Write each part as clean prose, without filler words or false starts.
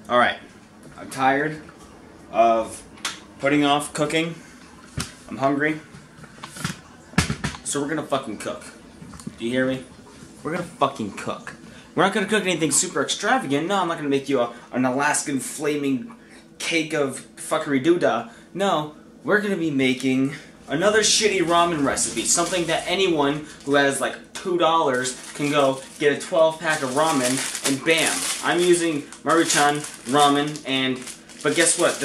Alright, I'm tired of putting off cooking. I'm hungry. So we're gonna fucking cook. Do you hear me? We're gonna fucking cook. We're not gonna cook anything super extravagant. No, I'm not gonna make you an Alaskan flaming cake of fuckery doodah. No, we're gonna be making another shitty ramen recipe. Something that anyone who has like $2 can go get a 12-pack of ramen and bam. I'm using Maruchan ramen but guess what?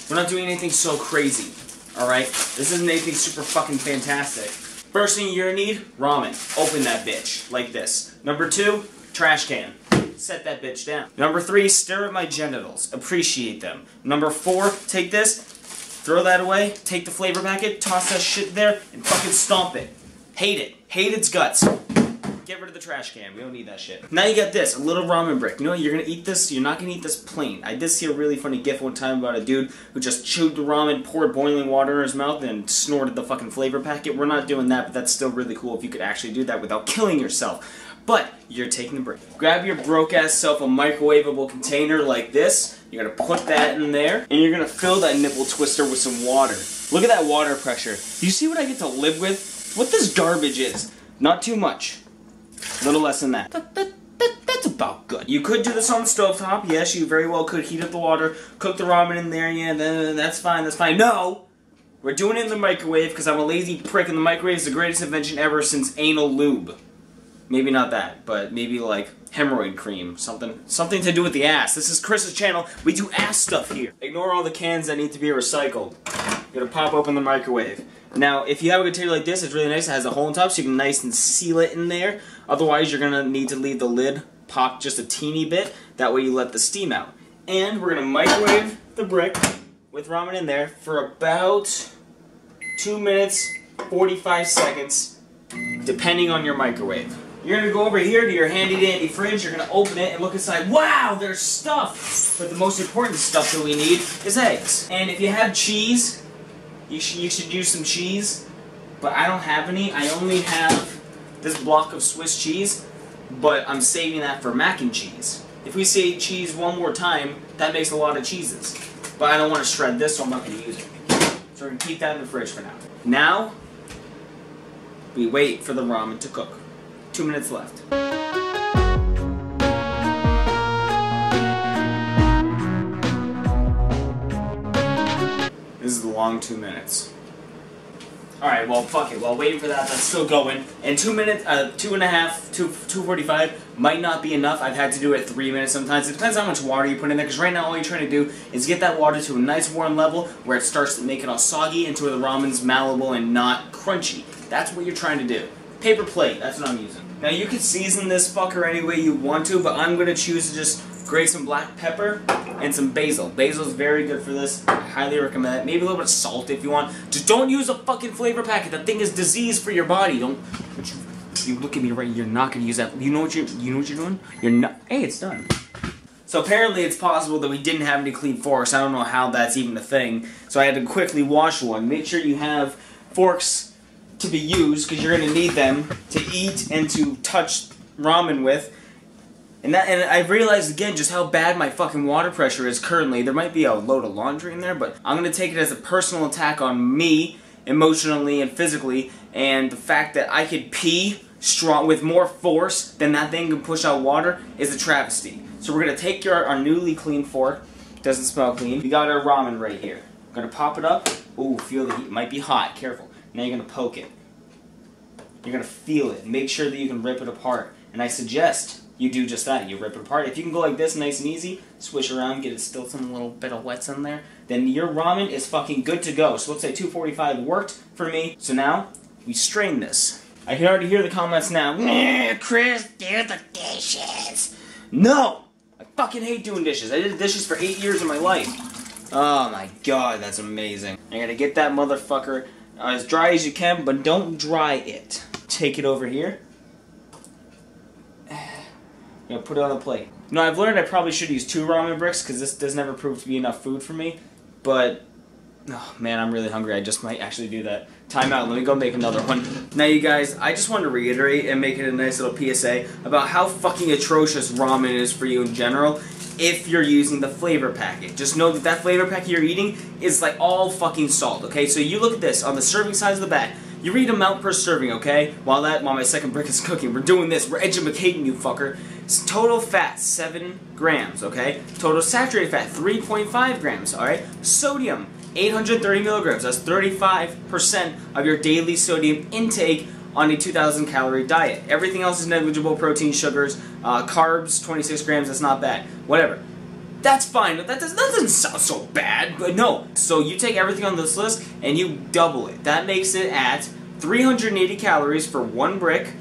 We're not doing anything so crazy. Alright? This isn't anything super fucking fantastic. First thing you're gonna need, ramen. Open that bitch. Like this. Number 2, trash can. Set that bitch down. Number 3, stare at my genitals. Appreciate them. Number 4, take this, throw that away, take the flavor packet, toss that shit there, and fucking stomp it. Hate it. Hate its guts. Get rid of the trash can. We don't need that shit. Now you got this, a little ramen brick. You know what? You're gonna eat this, you're not gonna eat this plain. I did see a really funny gif one time about a dude who just chewed the ramen, poured boiling water in his mouth, and snorted the fucking flavor packet. We're not doing that, but that's still really cool if you could actually do that without killing yourself. But you're taking the brick. Grab your broke-ass self a microwavable container like this. You're gonna put that in there, and you're gonna fill that nipple twister with some water. Look at that water pressure. Do you see what I get to live with? What this garbage is. Not too much. A little less than that. That's about good. You could do this on the stovetop. Yes, you very well could heat up the water, cook the ramen in there. Yeah, that's fine, that's fine. No! We're doing it in the microwave because I'm a lazy prick and the microwave is the greatest invention ever since anal lube. Maybe not that, but maybe like hemorrhoid cream. Something to do with the ass. This is Chris's channel. We do ass stuff here. Ignore all the cans that need to be recycled. You're gonna pop open the microwave. Now, if you have a container like this, it's really nice. It has a hole on top, so you can nice and seal it in there. Otherwise, you're gonna need to leave the lid popped just a teeny bit. That way you let the steam out. And we're gonna microwave the brick with ramen in there for about 2 minutes, 45 seconds, depending on your microwave. You're gonna go over here to your handy dandy fridge, you're gonna open it and look inside. Wow, there's stuff! But the most important stuff that we need is eggs. And if you have cheese, you should use some cheese, but I don't have any. I only have this block of Swiss cheese, but I'm saving that for mac and cheese. If we say cheese one more time, that makes a lot of cheeses. But I don't want to shred this, so I'm not going to use it. So we're going to keep that in the fridge for now. Now, we wait for the ramen to cook. 2 minutes left. This is a long 2 minutes. Alright, well, fuck it. While waiting for that, that's still going. And 2 minutes, 2.5, 2:45 might not be enough. I've had to do it 3 minutes sometimes. It depends how much water you put in there, because right now all you're trying to do is get that water to a nice warm level where it starts to make it all soggy into where the ramen's malleable and not crunchy. That's what you're trying to do. Paper plate, that's what I'm using. Now you can season this fucker any way you want to, but I'm going to choose to just grate some black pepper and some basil. Basil's very good for this. I highly recommend it. Maybe a little bit of salt if you want. Just don't use a fucking flavor packet. That thing is disease for your body. Don't. You look at me right. You're not gonna use that. You know what you're doing? You're not. Hey, it's done. So apparently it's possible that we didn't have any clean forks. I don't know how that's even a thing. So I had to quickly wash one. Make sure you have forks to be used because you're gonna need them to eat and to touch ramen with. And I've realized again just how bad my fucking water pressure is currently. There might be a load of laundry in there, but I'm going to take it as a personal attack on me, emotionally and physically, and the fact that I could pee strong with more force than that thing can push out water is a travesty. So we're going to take our newly clean fork. Doesn't smell clean. We got our ramen right here. We're going to pop it up. Ooh, feel the heat. Might be hot. Careful. Now you're going to poke it. You're going to feel it. Make sure that you can rip it apart. And I suggest you do just that. You rip it apart. If you can go like this, nice and easy, swish around, get it still some little bit of wets in there, then your ramen is fucking good to go. So let's say 2:45 worked for me. So now, we strain this. I can already hear the comments now. Chris, do the dishes. No! I fucking hate doing dishes. I did dishes for 8 years of my life. Oh my god, that's amazing. I gotta get that motherfucker as dry as you can, but don't dry it. Take it over here. You know, put it on a plate. You know, I've learned I probably should use 2 ramen bricks because this does never prove to be enough food for me. But, oh man, I'm really hungry. I just might actually do that. Time out. Let me go make another one. Now, you guys, I just wanted to reiterate and make it a nice little PSA about how fucking atrocious ramen is for you in general. if you're using the flavor packet. Just know that that flavor packet you're eating is like all fucking salt, okay? So you look at this, on the serving size of the bag, you read amount per serving, okay? While my second brick is cooking, we're doing this, we're educating you, fucker. Total fat, 7 grams, okay? Total saturated fat, 3.5 grams, alright? Sodium, 830 milligrams, that's 35% of your daily sodium intake on a 2,000 calorie diet. Everything else is negligible: protein, sugars, carbs, 26 grams, that's not bad. Whatever. That's fine, that doesn't sound so bad, but no. So you take everything on this list and you double it. That makes it at 380 calories for 1 brick,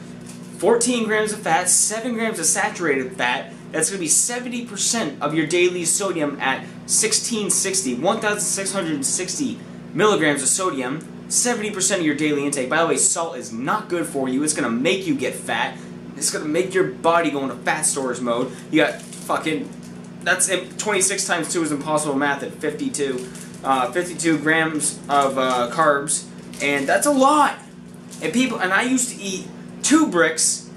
14 grams of fat, 7 grams of saturated fat. That's going to be 70% of your daily sodium at 1,660 milligrams of sodium. 70% of your daily intake. By the way, salt is not good for you. It's going to make you get fat. It's going to make your body go into fat storage mode. You got fucking... That's 26 times 2 is impossible math at 52. 52 grams of carbs. And that's a lot. And I used to eat 2 bricks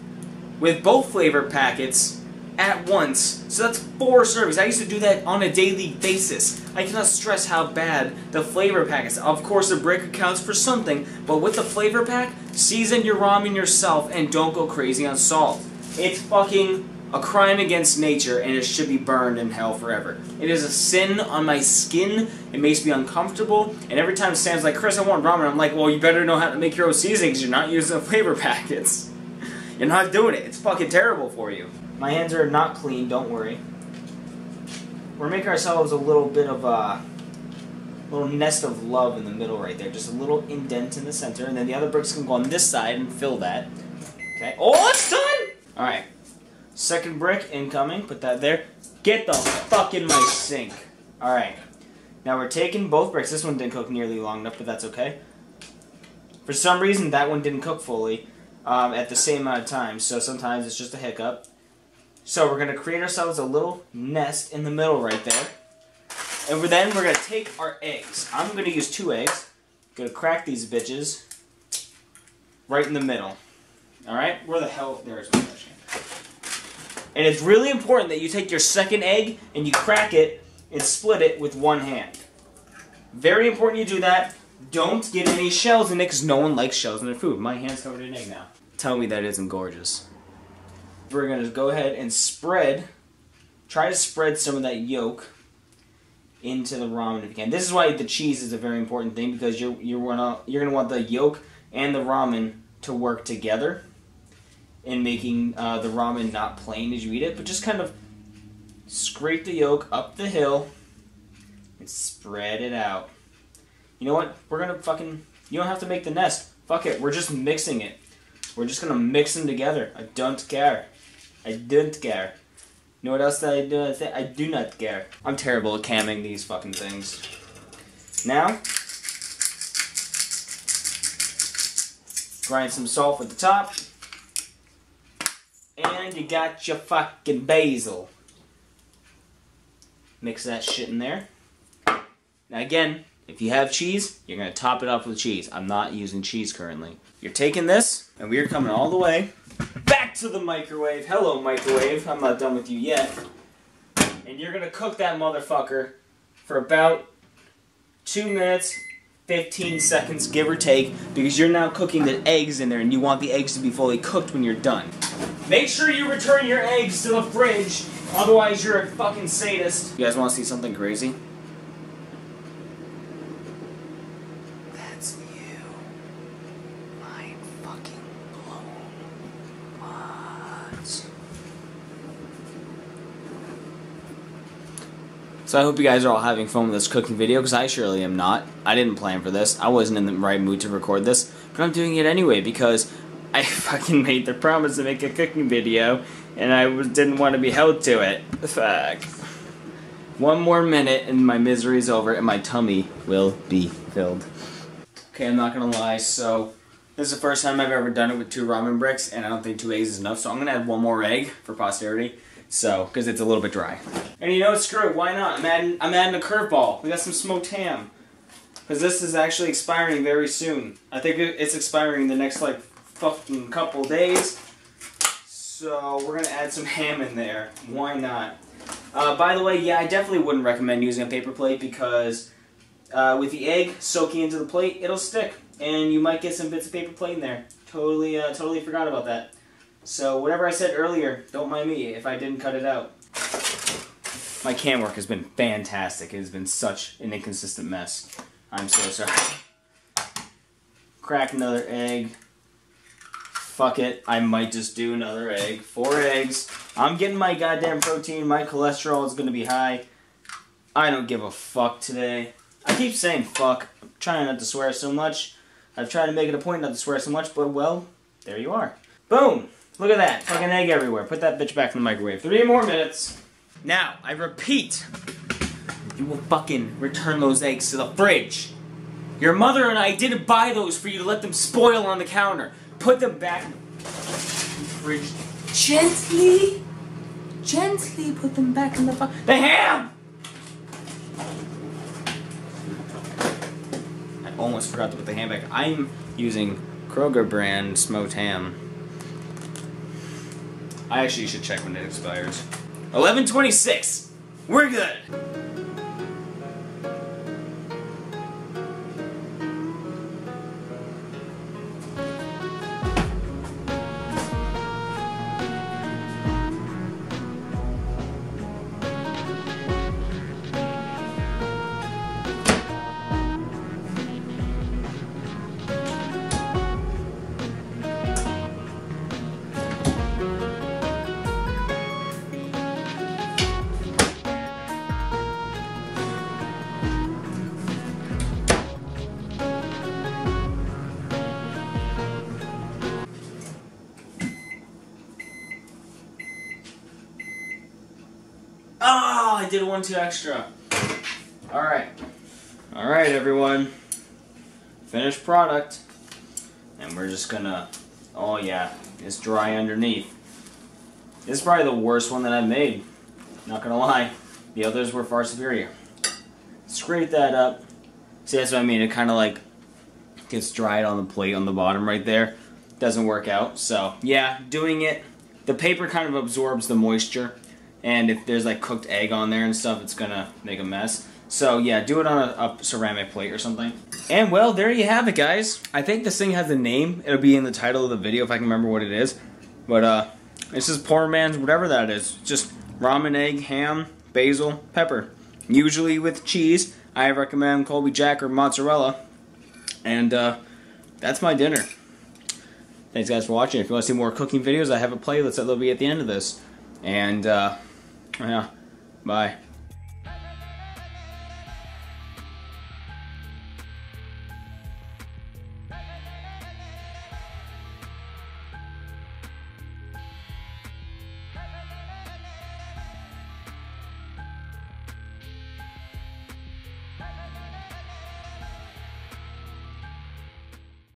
with both flavor packets at once. So that's 4 servings. I used to do that on a daily basis. I cannot stress how bad the flavor pack is. Of course, the brick accounts for something, but with the flavor pack, season your ramen yourself and don't go crazy on salt. It's fucking a crime against nature, and it should be burned in hell forever. It is a sin on my skin. It makes me uncomfortable, and every time Sam's like, "Chris, I want ramen," I'm like, well, you better know how to make your own seasoning because you're not using the flavor packets. You're not doing it. It's fucking terrible for you. My hands are not clean, don't worry. We're making ourselves a little bit of a little nest of love in the middle right there. Just a little indent in the center, and then the other bricks can go on this side and fill that. Okay. Oh, it's done! Alright. Second brick incoming. Put that there. Get the fuck in my sink. Alright. Now we're taking both bricks. This one didn't cook nearly long enough, but that's okay. For some reason, that one didn't cook fully at the same amount of time, so sometimes it's just a hiccup. So we're going to create ourselves a little nest in the middle right there. And then we're going to take our eggs. I'm going to use 2 eggs. Going to crack these bitches right in the middle. Alright? Where the hell? There's my question. And it's really important that you take your second egg and you crack it and split it with 1 hand. Very important you do that. Don't get any shells in it because no one likes shells in their food. My hand's covered in egg now. Tell me that isn't gorgeous. We're going to go ahead and try to spread some of that yolk into the ramen if you can. This is why the cheese is a very important thing, because you're going to want the yolk and the ramen to work together in making the ramen not plain as you eat it, but just kind of scrape the yolk up the hill and spread it out. You know what? We're going to fucking... You don't have to make the nest. Fuck it. We're just mixing it. We're just going to mix them together. I don't care. I don't care. You know what else that I do? I do not care. I'm terrible at camming these fucking things. Now, grind some salt at the top. And you got your fucking basil. Mix that shit in there. Now again, if you have cheese, you're going to top it off with cheese. I'm not using cheese currently. You're taking this, and we are coming all the way back to the microwave. Hello, microwave. I'm not done with you yet. And you're going to cook that motherfucker for about 2 minutes, 15 seconds, give or take, because you're now cooking the eggs in there, and you want the eggs to be fully cooked when you're done. Make sure you return your eggs to the fridge, otherwise you're a fucking sadist. You guys want to see something crazy? That's you. Mind fucking blown. What? So I hope you guys are all having fun with this cooking video, because I surely am not. I didn't plan for this. I wasn't in the right mood to record this, but I'm doing it anyway because I fucking made the promise to make a cooking video, and I didn't want to be held to it. Fuck. 1 more minute and my misery's over and my tummy will be filled. Okay, I'm not gonna lie, so this is the first time I've ever done it with 2 ramen bricks, and I don't think 2 eggs is enough, so I'm gonna add 1 more egg for posterity. So, because it's a little bit dry. And you know what, screw it, why not? I'm adding a curveball. We got some smoked ham. Because this is actually expiring very soon. I think it's expiring in the next, like, fucking couple days. So, we're gonna add some ham in there. Why not? By the way, yeah, I definitely wouldn't recommend using a paper plate because with the egg soaking into the plate, it'll stick, and you might get some bits of paper plate in there. Totally forgot about that. So whatever I said earlier, don't mind me if I didn't cut it out. My can work has been fantastic. It has been such an inconsistent mess. I'm so sorry. Crack another egg. Fuck it, I might just do another egg. 4 eggs. I'm getting my goddamn protein. My cholesterol is gonna be high. I don't give a fuck today. I keep saying fuck. I'm trying not to swear so much. I've tried to make it a point not to swear so much, but well, there you are. Boom! Look at that. Fucking egg everywhere. Put that bitch back in the microwave. 3 more minutes. Now, I repeat, you will fucking return those eggs to the fridge. Your mother and I didn't buy those for you to let them spoil on the counter. Put them back in the fridge. Gently put them back in the The ham! I almost forgot to put the ham back. I'm using Kroger brand smoked ham. I actually should check when it expires. 11:26. We're good. Oh, I did 1 too extra. Alright, everyone. Finished product. And we're just gonna, oh yeah, it's dry underneath. This is probably the worst one that I've made. Not gonna lie. The others were far superior. Scrape that up. See, that's what I mean. It kind of like gets dried on the plate on the bottom right there. Doesn't work out. So, yeah, doing it, the paper kind of absorbs the moisture. And if there's like cooked egg on there and stuff, it's gonna make a mess. So yeah, do it on a ceramic plate or something. And well, there you have it, guys. I think this thing has a name. It'll be in the title of the video if I can remember what it is. But this is poor man's whatever that is. Just ramen, egg, ham, basil, pepper. Usually with cheese. I recommend Colby Jack or mozzarella. And that's my dinner. Thanks guys for watching. If you want to see more cooking videos, I have a playlist that'll be at the end of this. And yeah, bye.